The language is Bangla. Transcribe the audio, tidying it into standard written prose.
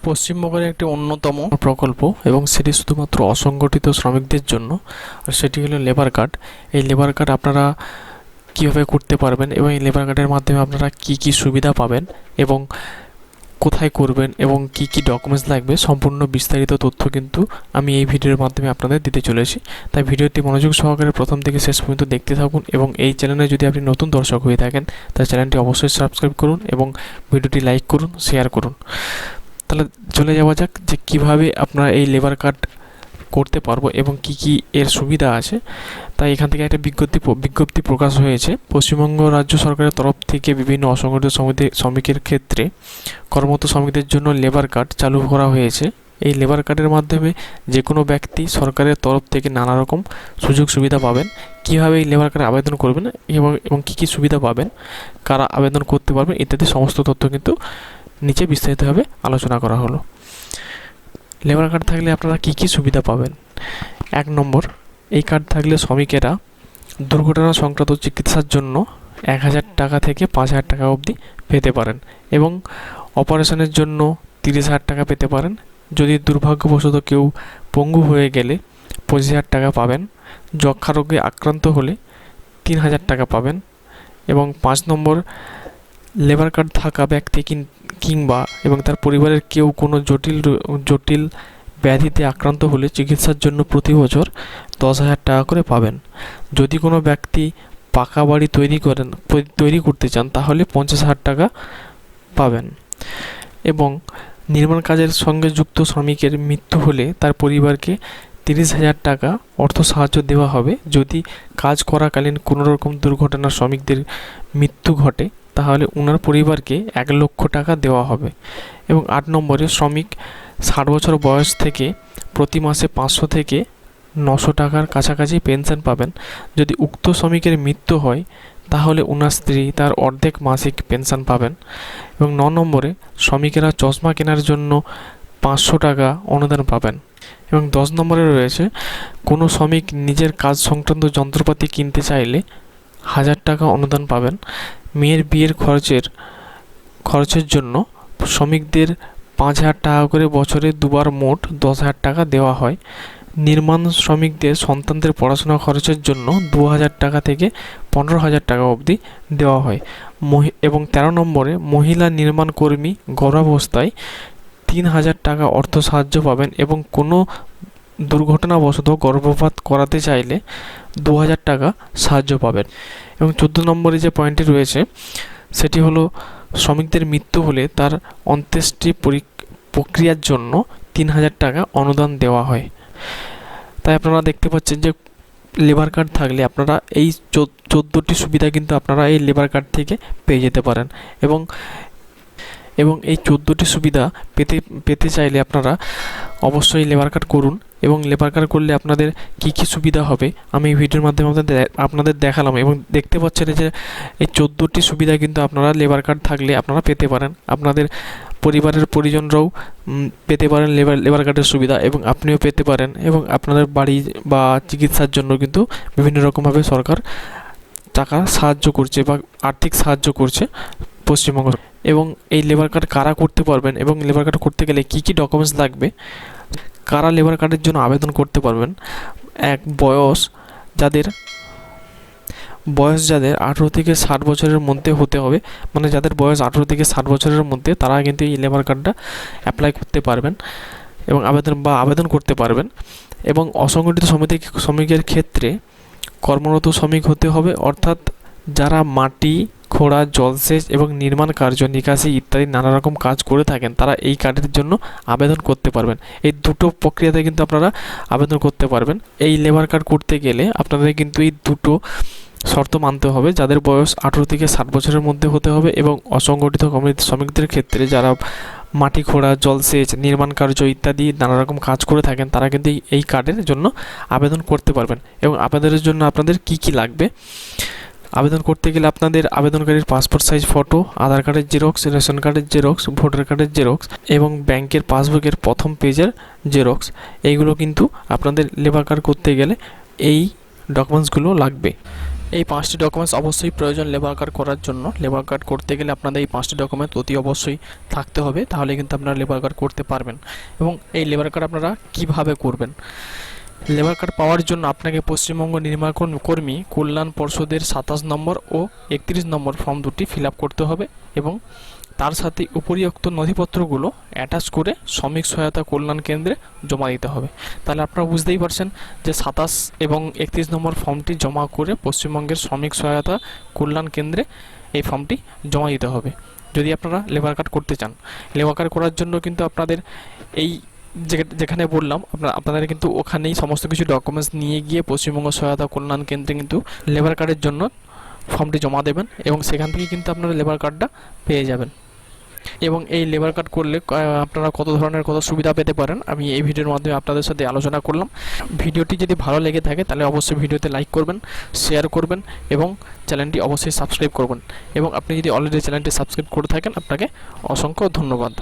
পশ্চিমবঙ্গের একটি অন্যতম প্রকল্প এবং সেটি শুধুমাত্র অসংগঠিত শ্রমিকদের জন্য। আর সেটি হলো লেবার কার্ড। এই লেবার কার্ড আপনারা কীভাবে করতে পারবেন এবং এই লেবার কার্ডের মাধ্যমে আপনারা কী কী সুবিধা পাবেন এবং কোথায় করবেন এবং কী কী ডকুমেন্টস লাগবে সম্পূর্ণ বিস্তারিত তথ্য কিন্তু আমি এই ভিডিওর মাধ্যমে আপনাদের দিতে চলেছি। তাই ভিডিওটি মনোযোগ সহকারে প্রথম থেকে শেষ পর্যন্ত দেখতে থাকুন এবং এই চ্যানেলে যদি আপনি নতুন দর্শক হয়ে থাকেন তাহলে চ্যানেলটি অবশ্যই সাবস্ক্রাইব করুন এবং ভিডিওটি লাইক করুন, শেয়ার করুন। তাহলে চলে যাওয়া যাক যে কীভাবে আপনারা এই লেবার কার্ড করতে পারবো এবং কি কি এর সুবিধা আছে। তাই এখান থেকে একটা বিজ্ঞপ্তি প্রকাশ হয়েছে। পশ্চিমবঙ্গ রাজ্য সরকারের তরফ থেকে বিভিন্ন অসংগঠিত শ্রমিকের ক্ষেত্রে কর্মরত শ্রমিকদের জন্য লেবার কার্ড চালু করা হয়েছে। এই লেবার কার্ডের মাধ্যমে যে কোনো ব্যক্তি সরকারের তরফ থেকে নানা রকম সুযোগ সুবিধা পাবেন। কীভাবে এই লেবার কার্ডে আবেদন করবেন এবং কী কী সুবিধা পাবেন, কারা আবেদন করতে পারবেন ইত্যাদি সমস্ত তথ্য কিন্তু নিচে বিস্তারিতভাবে আলোচনা করা হলো। লেবার কার্ড থাকলে আপনারা কী কী সুবিধা পাবেন। 1 নম্বর, এই কার্ড থাকলে শ্রমিকেরা দুর্ঘটনা সংক্রান্ত চিকিৎসার জন্য 1000 টাকা থেকে 5000 টাকা অবধি পেতে পারেন এবং অপারেশনের জন্য 30,000 টাকা পেতে পারেন। যদি দুর্ভাগ্যবশত কেউ পঙ্গু হয়ে গেলে 25,000 টাকা পাবেন। যক্ষা রোগে আক্রান্ত হলে 3000 টাকা পাবেন। এবং 5 নম্বর, লেবার কার্ড থাকা ব্যক্তি কিংবা এবং তার পরিবারের কেউ কোনো জটিল ব্যাধিতে আক্রান্ত হলে চিকিৎসার জন্য প্রতি বছর 10,000 টাকা করে পাবেন। যদি কোনো ব্যক্তি পাকা বাড়ি তৈরি করতে চান তাহলে 50,000 টাকা পাবেন। এবং নির্মাণ কাজের সঙ্গে যুক্ত শ্রমিকের মৃত্যু হলে তার পরিবারকে 30,000 টাকা অর্থ সাহায্য দেওয়া হবে। যদি কাজ করাকালীন কোনো রকম দুর্ঘটনা শ্রমিকদের মৃত্যু ঘটে তাহলে ওনার পরিবারকে 1 লক্ষ টাকা দেওয়া হবে। এবং 8 নম্বরে, শ্রমিক 60 বছর বয়স থেকে প্রতি মাসে 500 থেকে 900 টাকার কাছাকাছি পেনশন পাবেন। যদি উক্ত শ্রমিকের মৃত্যু হয় তাহলে ওনার স্ত্রী তার অর্ধেক মাসিক পেনশন পাবেন। এবং 9 নম্বরে, শ্রমিকেরা চশমা কেনার জন্য 500 টাকা অনুদান পাবেন। এবং 10 নম্বরে রয়েছে, কোনো শ্রমিক নিজের কাজ সংক্রান্ত যন্ত্রপাতি কিনতে চাইলে 1000 টাকা অনুদান পাবেন। মেয়ের বিয়ের খরচের জন্য শ্রমিকদের 5,000 টাকা করে বছরে দুবার মোট 10,000 টাকা দেওয়া হয়। নির্মাণ শ্রমিকদের সন্তানদের পড়াশোনা খরচের জন্য 2,000 টাকা থেকে 15,000 টাকা অবধি দেওয়া হয়। এবং 13 নম্বরে, মহিলা নির্মাণ কর্মী গর্ভাবস্থায় 3,000 টাকা অর্থ সাহায্য পাবেন এবং কোনো দুর্ঘটনাবশত গর্ভপাত করাতে চাইলে 2,000 টাকা সাহায্য পাবেন। এবং 14 নম্বরে যে পয়েন্টটি রয়েছে সেটি হলো, শ্রমিকদের মৃত্যু হলে তার অন্ত্যেষ্টি প্রক্রিয়ার জন্য 3,000 টাকা অনুদান দেওয়া হয়। তাই আপনারা দেখতে পাচ্ছেন যে লেবার কার্ড থাকলে আপনারা এই 14টি সুবিধা কিন্তু আপনারা এই লেবার কার্ড থেকে পেয়ে যেতে পারেন। এবং এই 14টি সুবিধা পেতে চাইলে আপনারা অবশ্যই লেবার কার্ড করুন। এবং লেবার কার্ড করলে আপনাদের কী কী সুবিধা হবে আমি এই ভিডিওর মাধ্যমে আপনাদের দেখালাম। এবং দেখতে পাচ্ছেন যে এই 14টি সুবিধা কিন্তু আপনারা লেবার কার্ড থাকলে আপনারা পেতে পারেন। আপনাদের পরিবারের পরিজনরাও পেতে পারেন লেবার কার্ডের সুবিধা এবং আপনিও পেতে পারেন। এবং আপনাদের বাড়ি বা চিকিৎসার জন্য কিন্তু বিভিন্ন রকমভাবে সরকার টাকা সাহায্য করছে বা আর্থিক সাহায্য করছে পশ্চিমবঙ্গ। এবং এই লেবার কার্ড কারা করতে পারবেন এবং লেবার কার্ড করতে গেলে কী কী ডকুমেন্টস লাগবে, কারা লেবার কার্ডের জন্য আবেদন করতে পারবেন। যাদের 18 থেকে 60 বছরের মধ্যে হতে হবে, মানে যাদের বয়স 18 থেকে 60 বছরের মধ্যে তারা কিন্তু এই লেবার কার্ডটা অ্যাপ্লাই করতে পারবেন এবং আবেদন করতে পারবেন। এবং অসংগঠিত শ্রমিকের ক্ষেত্রে কর্মরত শ্রমিক হতে হবে, অর্থাৎ যারা মাটি খোঁড়া, জলসেচ এবং নির্মাণ কার্য, নিকাশি ইত্যাদি নানা রকম কাজ করে থাকেন তারা এই কার্ডের জন্য আবেদন করতে পারবেন। এই দুটো প্রক্রিয়াতে কিন্তু আপনারা আবেদন করতে পারবেন। এই লেবার কার্ড করতে গেলে আপনাদের কিন্তু এই দুটো শর্ত মানতে হবে। যাদের বয়স 18 থেকে 60 বছরের মধ্যে হতে হবে এবং অসংগঠিত শ্রমিকদের ক্ষেত্রে যারা মাটি খোঁড়া, জলসেচ, নির্মাণ কার্য ইত্যাদি নানা রকম কাজ করে থাকেন তারা কিন্তু এই কার্ডের জন্য আবেদন করতে পারবেন। এবং আবেদনের জন্য আপনাদের কি কি লাগবে, আবেদন করতে গেলে আপনাদের আবেদনকারীর পাসপোর্ট সাইজ ফটো, আধার কার্ডের জেরক্স, রেশন কার্ডের জেরক্স, ভোটার কার্ডের জেরক্স এবং ব্যাংকের পাসবুকের প্রথম পেজের জেরক্স, এইগুলো কিন্তু আপনাদের লেবার কার্ড করতে গেলে এই ডকুমেন্টসগুলো লাগবে। এই 5টি ডকুমেন্টস অবশ্যই প্রয়োজন লেবার কার্ড করার জন্য। লেবার কার্ড করতে গেলে আপনাদের এই 5টি ডকুমেন্ট অতি অবশ্যই থাকতে হবে, তাহলে কিন্তু আপনারা লেবার কার্ড করতে পারবেন। এবং এই লেবার কার্ড আপনারা কিভাবে করবেন? লেবার কার্ড পাওয়ার জন্য আপনাকে পশ্চিমবঙ্গ নির্মাণ কর্মী কল্যাণ পর্ষদের 27 নম্বর ও 31 নম্বর ফর্ম দুটি ফিল আপ করতে হবে এবং তার সাথে উপরিউক্ত নথিপত্রগুলো অ্যাটাচ করে শ্রমিক সহায়তা কল্যাণ কেন্দ্রে জমা দিতে হবে। তাহলে আপনারা বুঝতেই পারছেন যে 27 এবং 31 নম্বর ফর্মটি জমা করে পশ্চিমবঙ্গের শ্রমিক সহায়তা কল্যাণ কেন্দ্রে এই ফর্মটি জমা দিতে হবে যদি আপনারা লেবার কার্ড করতে চান। লেবার কার্ড করার জন্য কিন্তু আপনাদের এই যেখানে বললাম আপনাদের কিন্তু ওখানেই সমস্ত কিছু ডকুমেন্টস নিয়ে গিয়ে পশ্চিমবঙ্গ সহায়তা কল্যাণ কেন্দ্রে কিন্তু লেবার কার্ডের জন্য ফর্মটি জমা দেবেন এবং সেখান থেকে কিন্তু আপনারা লেবার কার্ডটা পেয়ে যাবেন। এবং এই লেবার কার্ড করলে আপনারা কত ধরনের কত সুবিধা পেতে পারেন আমি এই ভিডিওর মাধ্যমে আপনাদের সাথে আলোচনা করলাম। ভিডিওটি যদি ভালো লেগে থাকে তাহলে অবশ্যই ভিডিওতে লাইক করবেন, শেয়ার করবেন এবং চ্যানেলটি অবশ্যই সাবস্ক্রাইব করবেন। এবং আপনি যদি অলরেডি চ্যানেলটি সাবস্ক্রাইব করে থাকেন আপনাকে অসংখ্য ধন্যবাদ।